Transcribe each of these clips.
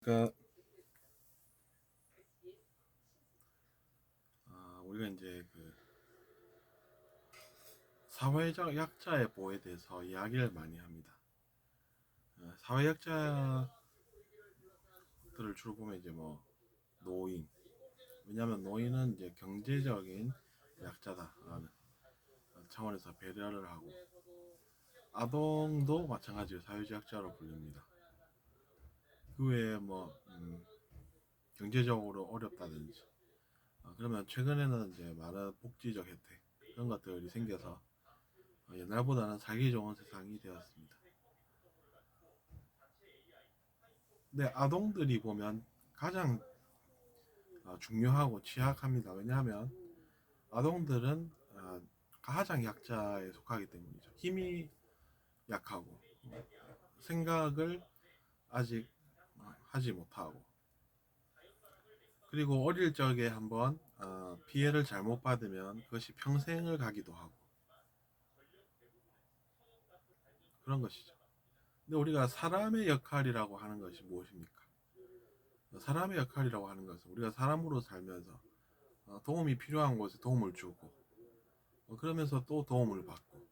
그러니까 우리가 이제 그 사회적 약자의 보호에 대해서 이야기를 많이 합니다. 사회약자들을 주로 보면 이제 뭐 노인, 왜냐하면 노인은 이제 경제적인 약자다라는 차원에서 배려를 하고, 아동도 마찬가지로 사회적 약자로 불립니다. 그 외에 뭐 경제적으로 어렵다든지, 그러면 최근에는 이제 많은 복지적 혜택 그런 것들이 생겨서 옛날보다는 살기 좋은 세상이 되었습니다. 근데 아동들이 보면 가장 중요하고 취약합니다. 왜냐하면 아동들은 가장 약자에 속하기 때문이죠. 힘이 약하고 생각을 아직 하지 못하고, 그리고 어릴 적에 한번 피해를 잘못 받으면 그것이 평생을 가기도 하고 그런 것이죠. 근데 우리가 사람의 역할이라고 하는 것이 무엇입니까? 사람의 역할이라고 하는 것은 우리가 사람으로 살면서 도움이 필요한 곳에 도움을 주고, 그러면서 또 도움을 받고,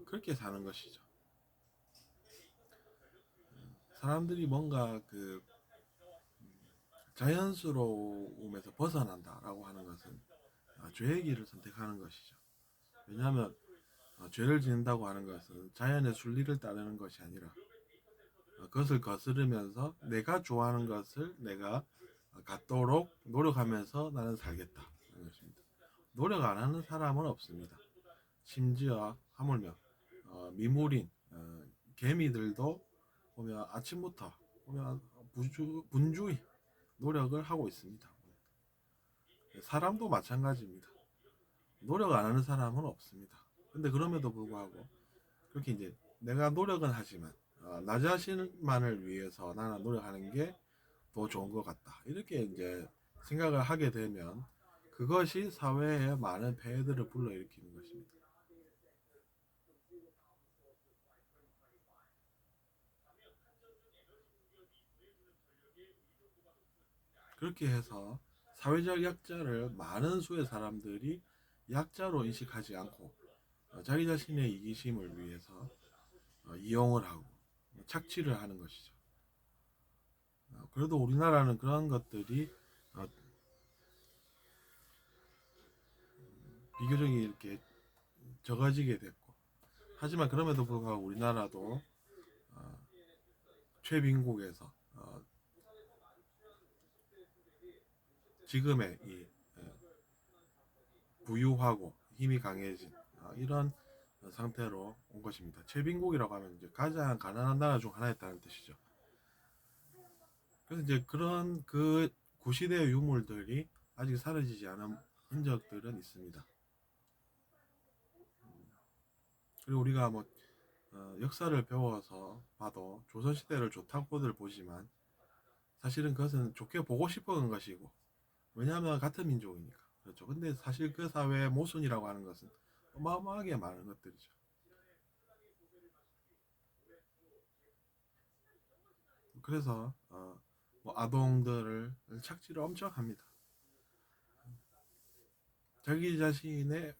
그렇게 사는 것이죠. 사람들이 뭔가 그 자연스러움에서 벗어난다라고 하는 것은 죄의 길을 선택하는 것이죠. 왜냐하면 죄를 짓는다고 하는 것은 자연의 순리를 따르는 것이 아니라 그것을 거스르면서 내가 좋아하는 것을 내가 갖도록 노력하면서 나는 살겠다 하는 것입니다. 노력 안 하는 사람은 없습니다. 심지어 하물며 미물인 개미들도 보면 아침부터 보면 분주히 노력을 하고 있습니다. 사람도 마찬가지입니다. 노력 안 하는 사람은 없습니다. 근데 그럼에도 불구하고 그렇게 이제 내가 노력은 하지만 나 자신만을 위해서 나는 노력하는 게 더 좋은 것 같다, 이렇게 이제 생각을 하게 되면 그것이 사회에 많은 폐해들을 불러일으키는 것입니다. 그렇게 해서 사회적 약자를 많은 수의 사람들이 약자로 인식하지 않고 자기 자신의 이기심을 위해서 이용을 하고 착취를 하는 것이죠. 그래도 우리나라는 그런 것들이 어, 비교적 이렇게 적어지게 됐고, 하지만 그럼에도 불구하고 우리나라도 어, 최빈국에서 지금의 이 부유하고 힘이 강해진 이런 상태로 온 것입니다. 최빈국이라고 하면 이제 가장 가난한 나라 중 하나였다는 뜻이죠. 그래서 이제 그런 그 구시대의 유물들이 아직 사라지지 않은 흔적들은 있습니다. 그리고 우리가 뭐 역사를 배워서 봐도 조선시대를 좋다고들 보지만 사실은 그것은 좋게 보고 싶은 것이고, 왜냐하면 같은 민족이니까 그렇죠. 근데 사실 그 사회의 모순이라고 하는 것은 어마어마하게 많은 것들이죠. 그래서 뭐 아동들을 착취를 엄청 합니다. 자기 자신의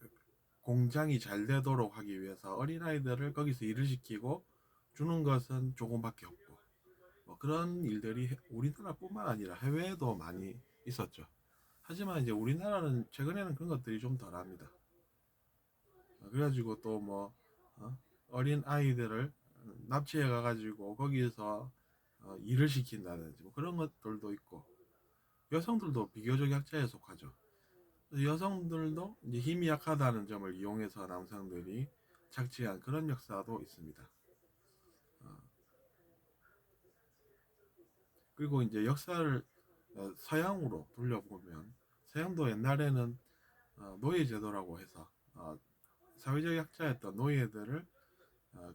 공장이 잘 되도록 하기 위해서 어린아이들을 거기서 일을 시키고 주는 것은 조금밖에 없고, 뭐 그런 일들이 우리나라뿐만 아니라 해외에도 많이 있었죠. 하지만 이제 우리나라는 최근에는 그런 것들이 좀 덜합니다. 그래가지고 또 뭐 어린 아이들을 납치해 가가지고 거기에서 일을 시킨다든지 뭐 그런 것들도 있고, 여성들도 비교적 약자에 속하죠. 여성들도 이제 힘이 약하다는 점을 이용해서 남성들이 착취한 그런 역사도 있습니다. 어, 그리고 이제 역사를 서양으로 돌려보면, 서양도 옛날에는 노예 제도라고 해서 사회적 약자였던 노예들을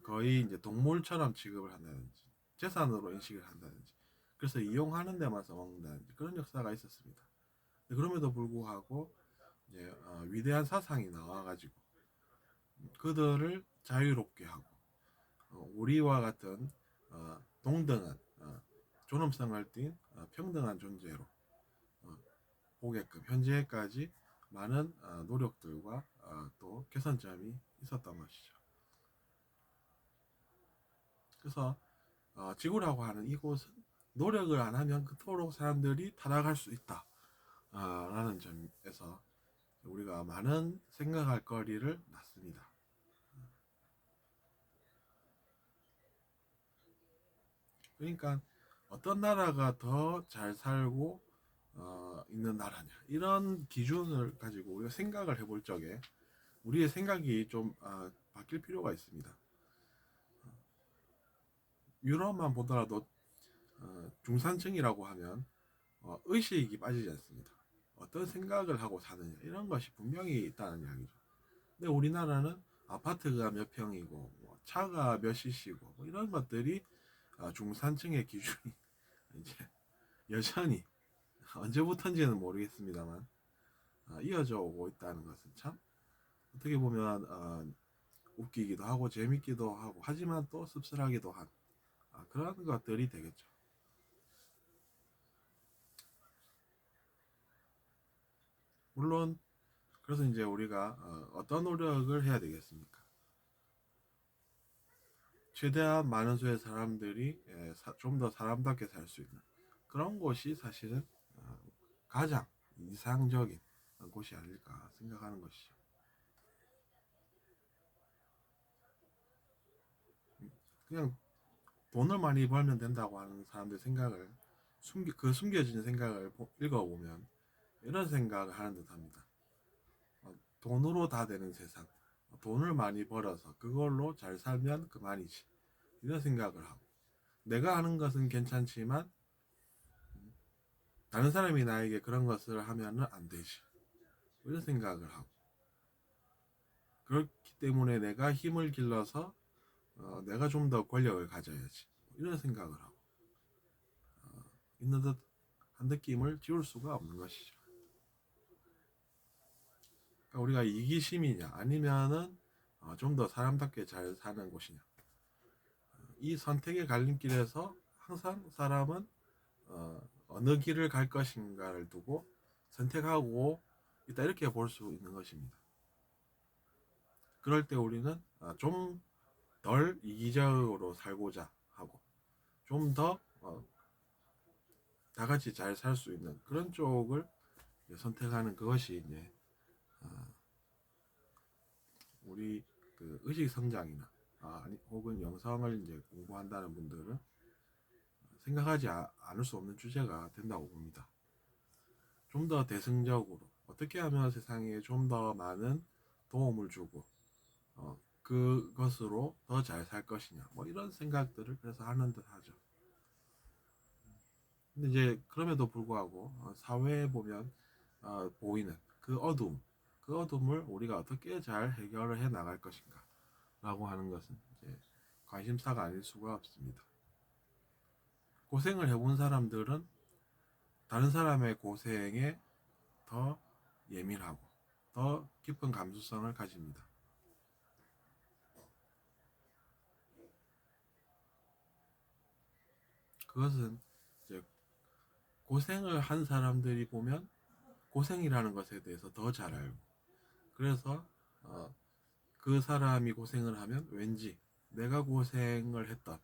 거의 이제 동물처럼 취급을 한다든지 재산으로 인식을 한다든지, 그래서 이용하는 데만 써먹는다든지 그런 역사가 있었습니다. 그럼에도 불구하고 이제 위대한 사상이 나와가지고 그들을 자유롭게 하고 우리와 같은 동등한 존엄성을 띈 평등한 존재로 보게끔 현재까지 많은 노력들과 또 개선점이 있었던 것이죠. 그래서 지구라고 하는 이곳은 노력을 안 하면 그토록 사람들이 타락할 수 있다 라는 점에서 우리가 많은 생각할 거리를 놨습니다. 그러니까 어떤 나라가 더 잘 살고 있는 나라냐 이런 기준을 가지고 우리가 생각을 해볼 적에 우리의 생각이 좀 바뀔 필요가 있습니다. 유럽만 보더라도 중산층이라고 하면 의식이 빠지지 않습니다. 어떤 생각을 하고 사느냐 이런 것이 분명히 있다는 이야기죠. 근데 우리나라는 아파트가 몇 평이고 뭐 차가 몇 cc고 뭐 이런 것들이 중산층의 기준이 이제 여전히 언제부턴지는 모르겠습니다만 이어져 오고 있다는 것은 참 어떻게 보면 웃기기도 하고 재밌기도 하고 하지만 또 씁쓸하기도 한 그런 것들이 되겠죠. 물론 그래서 이제 우리가 어떤 노력을 해야 되겠습니까? 최대한 많은 수의 사람들이 좀 더 사람답게 살 수 있는 그런 곳이 사실은 가장 이상적인 곳이 아닐까 생각하는 것이죠. 그냥 돈을 많이 벌면 된다고 하는 사람들 생각을 숨겨진 생각을 읽어보면 이런 생각을 하는 듯합니다. 돈으로 다 되는 세상, 돈을 많이 벌어서 그걸로 잘 살면 그만이지 이런 생각을 하고 내가 하는 것은 괜찮지만 다른 사람이 나에게 그런 것을 하면은 안 되지 이런 생각을 하고 그렇기 때문에 내가 힘을 길러서 내가 좀 더 권력을 가져야지 이런 생각을 하고 있는 듯한 느낌을 지울 수가 없는 것이죠. 그러니까 우리가 이기심이냐 아니면은 좀 더 사람답게 잘 사는 곳이냐 이 선택의 갈림길에서 항상 사람은 어느 길을 갈 것인가를 두고 선택하고 있다 이렇게 볼 수 있는 것입니다. 그럴 때 우리는 좀 덜 이기적으로 살고자 하고 좀 더 다 같이 잘 살 수 있는 그런 쪽을 선택하는 그것이 이제 우리 그 의식 성장이나 아니 혹은 영성을 이제 공부한다는 분들은 생각하지 않을 수 없는 주제가 된다고 봅니다. 좀 더 대승적으로 어떻게 하면 세상에 좀 더 많은 도움을 주고 그것으로 더 잘 살 것이냐 뭐 이런 생각들을 그래서 하는 듯 하죠. 근데 이제 그럼에도 불구하고 사회에 보면 보이는 그 어둠 그 어둠을 우리가 어떻게 잘 해결을 해 나갈 것인가 라고 하는 것은 이제 관심사가 아닐 수가 없습니다. 고생을 해본 사람들은 다른 사람의 고생에 더 예민하고 더 깊은 감수성을 가집니다. 그것은 이제 고생을 한 사람들이 보면 고생이라는 것에 대해서 더 잘 알고 그래서 그 사람이 고생을 하면 왠지 내가 고생을 했던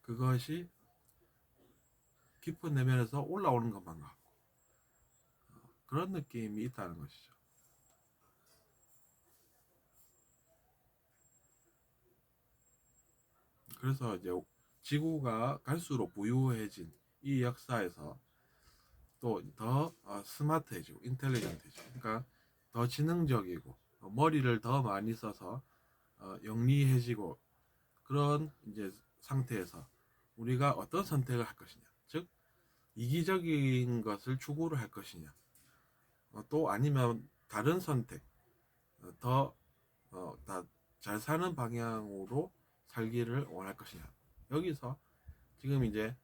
그것이 깊은 내면에서 올라오는 것만 같고 그런 느낌이 있다는 것이죠. 그래서 이제 지구가 갈수록 부유해진 이 역사에서 또 더 스마트해지고 인텔리전트해지고 그러니까 더 지능적이고 머리를 더 많이 써서 영리해지고 그런 이제 상태에서 우리가 어떤 선택을 할 것이냐 즉 이기적인 것을 추구를 할 것이냐 또 아니면 다른 선택 더 잘 사는 방향으로 살기를 원할 것이냐 여기서 지금 이제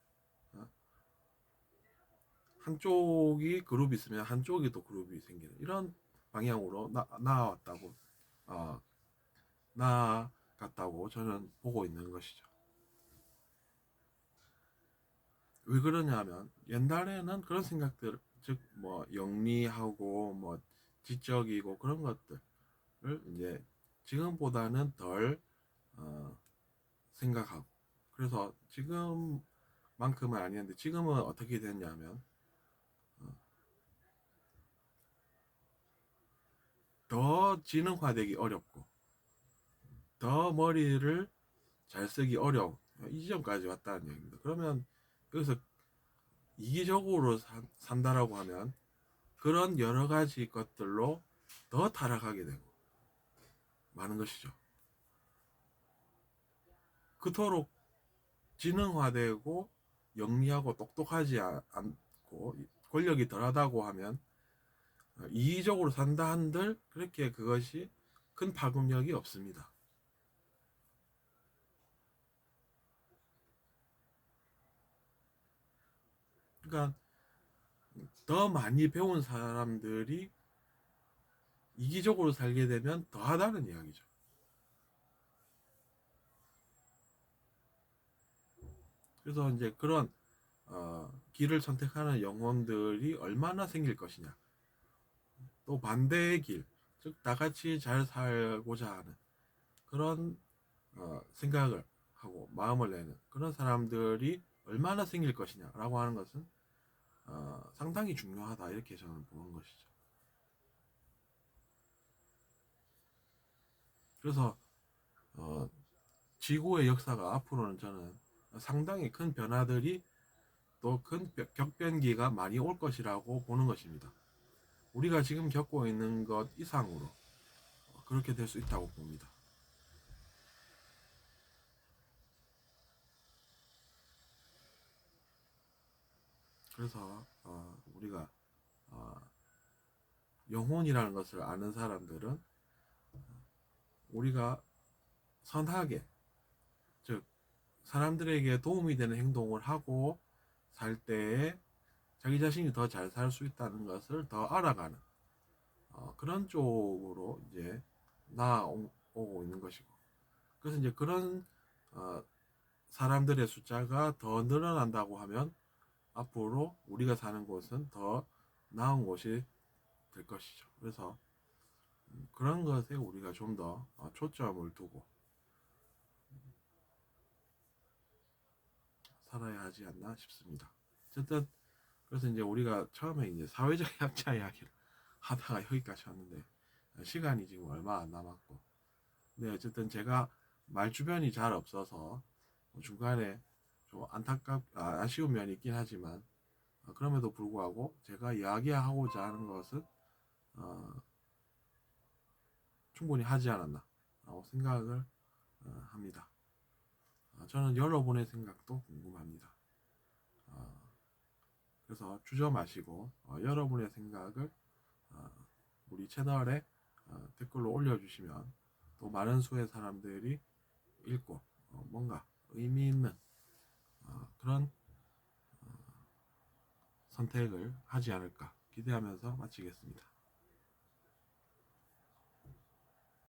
한쪽이 그룹이 있으면 한쪽이 또 그룹이 생기는 이런 방향으로 나아왔다고 나아갔다고 저는 보고 있는 것이죠. 왜 그러냐면 옛날에는 그런 생각들, 즉 뭐 영리하고 뭐 지적이고 그런 것들을 이제 지금보다는 덜 생각하고, 그래서 지금만큼은 아니었는데 지금은 어떻게 됐냐면 더 지능화되기 어렵고 더 머리를 잘 쓰기 어려운 이 지점까지 왔다는 얘기입니다. 그러면 여기서 이기적으로 산다라고 하면 그런 여러 가지 것들로 더 타락하게 되고 많은 것이죠. 그토록 지능화되고 영리하고 똑똑하지 않고 권력이 덜하다고 하면 이기적으로 산다 한들 그렇게 그것이 큰 파급력이 없습니다. 그러니까 더 많이 배운 사람들이 이기적으로 살게 되면 더하다는 이야기죠. 그래서 이제 그런 길을 선택하는 영혼들이 얼마나 생길 것이냐. 또 반대의 길, 즉 다같이 잘 살고자 하는 그런 생각을 하고 마음을 내는 그런 사람들이 얼마나 생길 것이냐라고 하는 것은 상당히 중요하다, 이렇게 저는 보는 것이죠. 그래서 지구의 역사가 앞으로는 저는 상당히 큰 변화들이 또 큰 격변기가 많이 올 것이라고 보는 것입니다. 우리가 지금 겪고 있는 것 이상으로 그렇게 될 수 있다고 봅니다. 그래서 우리가 영혼이라는 것을 아는 사람들은 우리가 선하게, 즉 사람들에게 도움이 되는 행동을 하고 살 때에 자기 자신이 더 잘 살 수 있다는 것을 더 알아가는 그런 쪽으로 이제 나아오고 있는 것이고, 그래서 이제 그런 사람들의 숫자가 더 늘어난다고 하면 앞으로 우리가 사는 곳은 더 나은 곳이 될 것이죠. 그래서 그런 것에 우리가 좀 더 초점을 두고 살아야 하지 않나 싶습니다. 어쨌든 그래서 이제 우리가 처음에 이제 사회적 약자 이야기를 하다가 여기까지 왔는데 시간이 지금 얼마 안 남았고, 네, 어쨌든 제가 말 주변이 잘 없어서 중간에 좀 아쉬운 면이 있긴 하지만 그럼에도 불구하고 제가 이야기하고자 하는 것은 어, 충분히 하지 않았나 라고 생각을 합니다. 저는 여러분의 생각도 궁금합니다. 그래서 주저 마시고 여러분의 생각을 우리 채널에 댓글로 올려주시면 또 많은 수의 사람들이 읽고 뭔가 의미 있는 그런 선택을 하지 않을까 기대하면서 마치겠습니다.